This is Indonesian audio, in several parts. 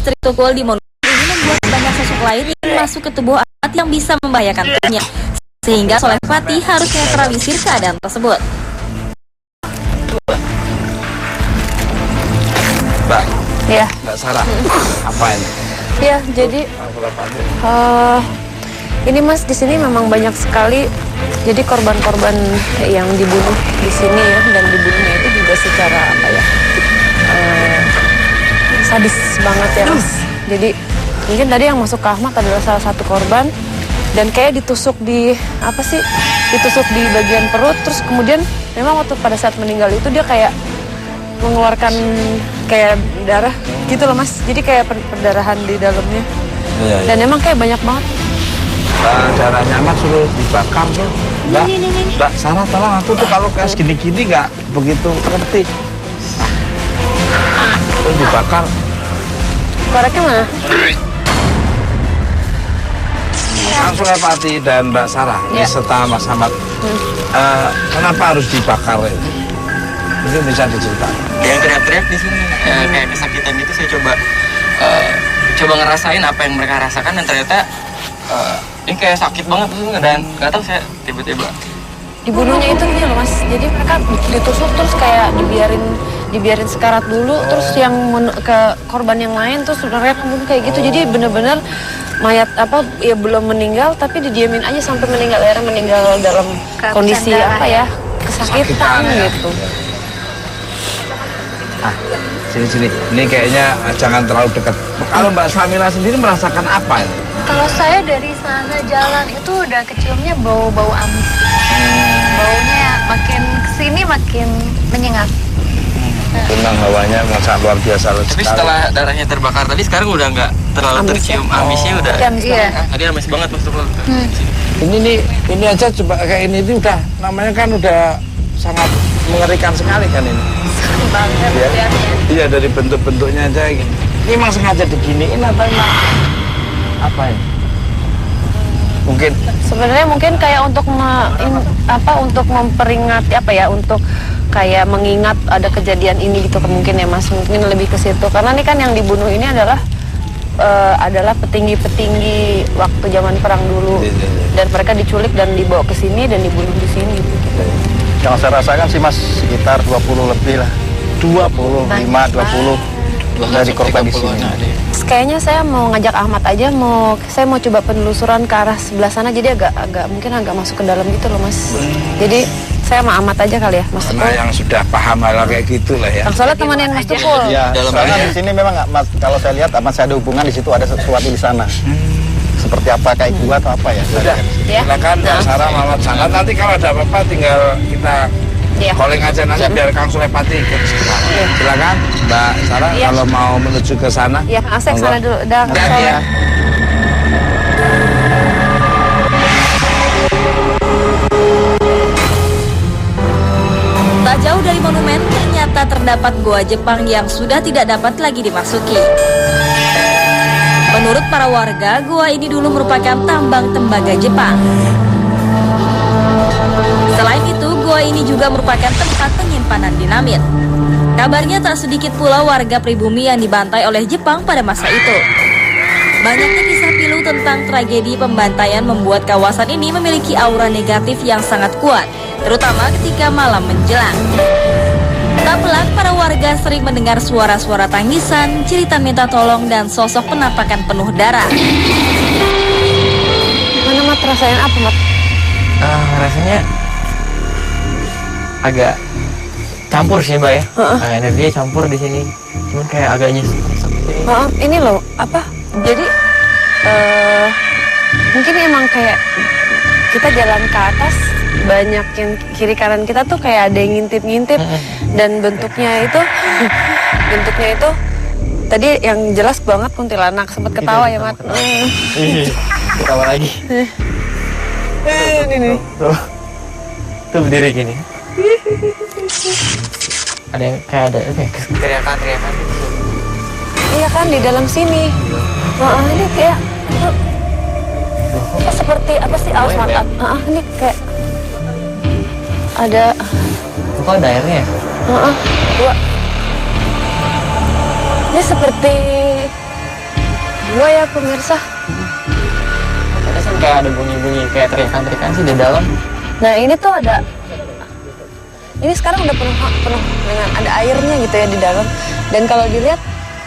misteri tukul di monumen ini membuat banyak sosok lain yang masuk ke tubuh Ahmad yang bisa membahayakan tubuhnya, sehingga Soleh Fatih harus menetralisir keadaan tersebut. Mbak, Ya, Mbak Sarah, apa ini? ya. Jadi ini Mas, di sini memang banyak sekali. Jadi korban-korban yang dibunuh di sini ya, dan dibunuhnya itu juga secara apa ya, sadis banget ya Mas. Jadi mungkin tadi yang masuk ke Ahmad adalah salah satu korban, dan kayak ditusuk di ditusuk di bagian perut, terus kemudian memang waktu pada saat meninggal itu dia kayak mengeluarkan kayak darah gitu loh Mas. Jadi kayak perdarahan di dalamnya. Iya. Dan emang kayak banyak banget. Darahnya Ahmad suruh dibakar tuh. Mbak Sarah, tolong aku tuh kalau kayak segini-gini nggak begitu ngerti. Terus dibakar. Koreknya mana? Kang Soleh Fatih dan Mbak Sarah, Ya. serta Mas Ahmad, kenapa harus dibakar ini? Mungkin bisa diceritakan. Yang teriak-teriak di sini kayak kesakitan gitu, saya coba ngerasain apa yang mereka rasakan, dan ternyata ini kayak sakit banget, dan nggak tahu saya tiba-tiba Dibunuhnya itu gini loh Mas. Jadi mereka ditusuk terus kayak dibiarin sekarat dulu, terus yang ke korban yang lain terus sebenarnya kemudian kayak gitu. Jadi bener-bener mayat ya belum meninggal tapi didiamin aja sampai meninggal, akhirnya meninggal dalam kondisi kesakitan gitu. Sini. Ini kayaknya jangan terlalu dekat. Kalau Mbak Samila sendiri merasakan apa ini? Kalau saya dari sana jalan itu udah keciumnya bau-bau amis. Baunya makin kesini makin menyengat. Memang hawanya sangat luar biasa tapi sekali. setelah darahnya terbakar tadi, sekarang udah nggak terlalu tercium amisnya, udah Iya. tadi amis banget Mas Tukul. Ini aja coba kayak ini udah namanya kan udah sangat mengerikan sekali kan ini. Banget Ya. Iya, dari bentuk-bentuknya aja gini. Ini emang sengaja diginiin atau emang apa ini? Mungkin Sebenarnya mungkin kayak untuk untuk memperingati untuk kayak mengingat ada kejadian ini gitu mungkin ya Mas, mungkin lebih ke situ, karena ini kan yang dibunuh ini adalah petinggi-petinggi waktu zaman perang dulu. Dan mereka diculik dan dibawa ke sini dan dibunuh di sini gitu. Yang saya rasakan sih Mas sekitar 20 lebih lah. 25, 20 dari korban di sini. Kayaknya saya mau ngajak Ahmad aja, saya mau coba penelusuran ke arah sebelah sana, jadi mungkin agak masuk ke dalam gitu loh Mas. Jadi saya sama Ahmad aja kali ya Mas Tukul. karena yang sudah paham hal kayak gitulah ya. Soalnya temenin Mas Tukul. Ya, Dalam soalnya aja. di sini memang Mas, kalau saya lihat masih ada hubungan di situ, ada sesuatu di sana. Seperti apa, kayak gua atau apa ya? Sudah, Ya. silakan Mbak Sarah, Muhammad Sangat. Nanti kalau ada apa-apa tinggal kita calling aja nanti biar Kang Soleh Fatih ikut sekitar. Silakan Mbak Sarah kalau mau menuju ke sana. Ya, Asek sana dulu. Udah, Hati-hati ya. Tak jauh dari monumen, ternyata terdapat goa Jepang yang sudah tidak dapat lagi dimasuki. Menurut para warga, goa ini dulu merupakan tambang tembaga Jepang. Selain itu, goa ini juga merupakan tempat penyimpanan dinamit. Kabarnya tak sedikit pula warga pribumi yang dibantai oleh Jepang pada masa itu. Banyaknya kisah pilu tentang tragedi pembantaian membuat kawasan ini memiliki aura negatif yang sangat kuat, terutama ketika malam menjelang. Tak pelak, para warga sering mendengar suara-suara tangisan, cerita minta tolong, dan sosok penampakan penuh darah. Mana Mat, rasain apa Mat? Rasanya agak campur sih Mbak ya. Energinya campur di sini. Cuman kayak agak nyesek. Ini loh, jadi mungkin emang kayak kita jalan ke atas, banyak yang kiri kanan kita tuh kayak ada yang ngintip-ngintip, dan bentuknya itu tadi yang jelas banget kuntilanak, sempat ketawa ya Mat. Ketawa lagi. Ini nih. Tuh berdiri gini. Ada yang kayak ada teriakan. Iya kan, di dalam sini. Ini kayak seperti apa sih, awas Mat. Ini kayak ada. Kok ada airnya ya? Dua. Ini seperti gua ya pemirsa. Ada kan kayak ada bunyi-bunyi kayak teriakan-teriakan sih di dalam. Nah ini tuh ada, ini sekarang udah penuh dengan ada airnya gitu ya di dalam. Dan kalau dilihat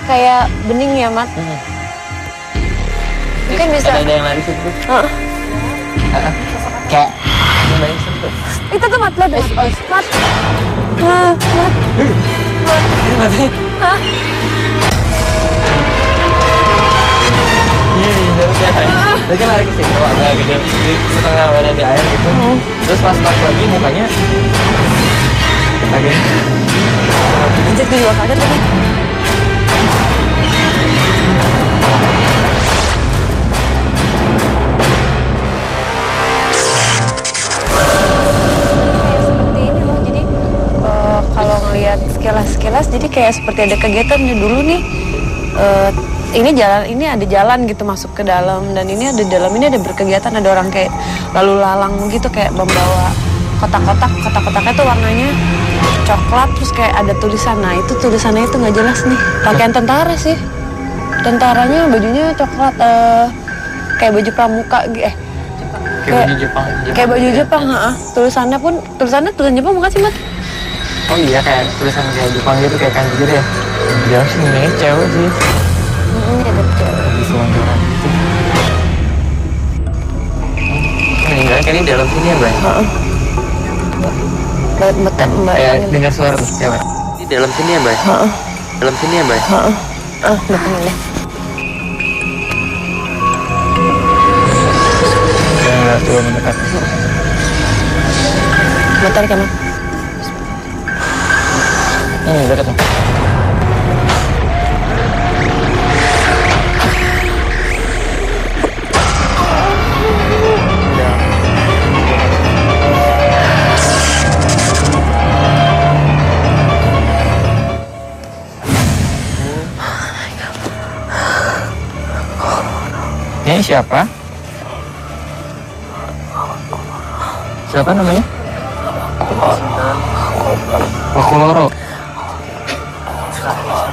kayak bening ya Mat. Mungkin bisa. Ada yang lari situ. Kayak ada yang sentuh. Itu tuh Mat, lihat deh. Mat. Mat. Hah? Iya, terus ya. Dia kan lari ke situ, agak gede di setengah badan di air gitu. Terus pas lagi mukanya kaget. Anjir, gue juga kaget lagi. Seperti ini loh, jadi kalau ngelihat sekilas jadi kayak seperti ada kegiatan nih dulu nih. Ini ada jalan gitu masuk ke dalam, dan ini ada dalam ini ada berkegiatan, ada orang kayak lalu lalang gitu kayak membawa kotak-kotaknya tuh warnanya coklat, terus kayak ada tulisan. Nah itu tulisannya itu nggak jelas nih, pakaian tentara sih, tentaranya bajunya coklat, kayak baju pramuka kayak baju Jepang. Kayak baju Jepang, tulisannya tulisan Jepang bukan sih Mat? Oh iya, kayak tulisan kayak Jepang gitu, kayak kanji gitu ya. Jelas sih ini cewek sih. Ini ada cewek. Di selonggaran gitu. Meninggalnya kayaknya di dalam sini ya, Mbak? Mbak. Ya, dengar suara cewek. Di dalam sini ya, Mbak? Dalam sini ya, Mbak? Betul ya. Ya, coba mendekat. Bentar kan? Dekat nih. Ini siapa? Siapa namanya? Wakuloro.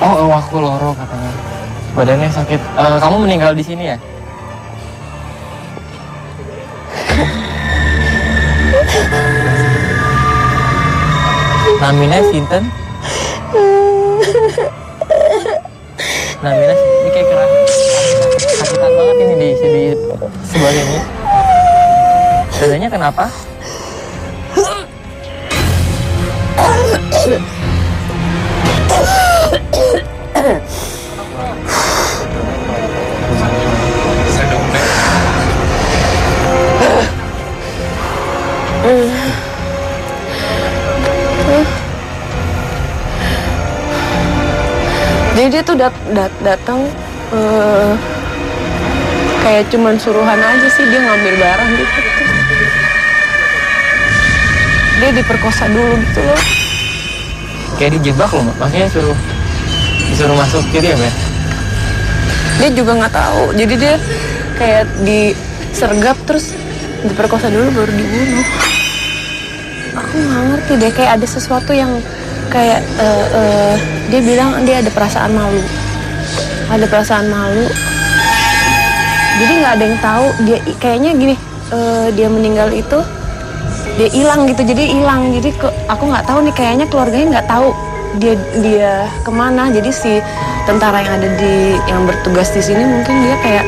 Oh, Wakuloro katanya. Badannya sakit. Kamu meninggal di sini ya? Namina sinten? Namina ini kayak kerah. Sakitan banget ini di sebelah sini. Dadanya kenapa? Jadi dia tuh datang kayak cuman suruhan aja sih, dia ngambil barang gitu. Dia diperkosa dulu gitu loh. Kayak dijebak loh, makanya disuruh masuk gitu ya, Mbak? Dia juga nggak tahu, jadi dia kayak disergap terus diperkosa dulu baru dibunuh. Aku nggak ngerti deh, kayak ada sesuatu yang kayak dia bilang dia ada perasaan malu, jadi nggak ada yang tahu dia kayaknya gini, dia meninggal itu dia hilang gitu, jadi aku nggak tahu nih, kayaknya keluarganya nggak tahu dia kemana. Jadi si tentara yang bertugas di sini mungkin dia kayak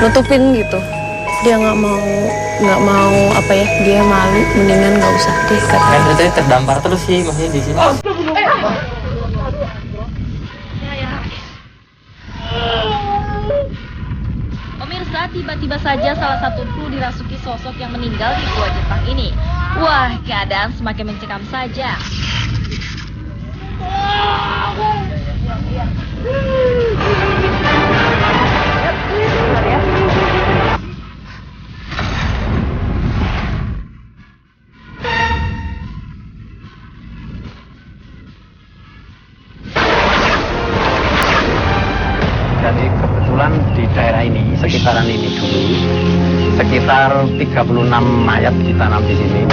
nutupin gitu, dia nggak mau apa ya, dia malu, mendingan nggak usah deh katanya. Kan tadi terdampar terus sih masih di sini. Pemirsa, tiba-tiba saja salah satu kru dirasuki sosok yang meninggal di gua Jepang ini. Wah, keadaan semakin mencekam saja. Jadi kebetulan di daerah ini, sekitaran ini dulu, sekitar 36 mayat ditanam di sini.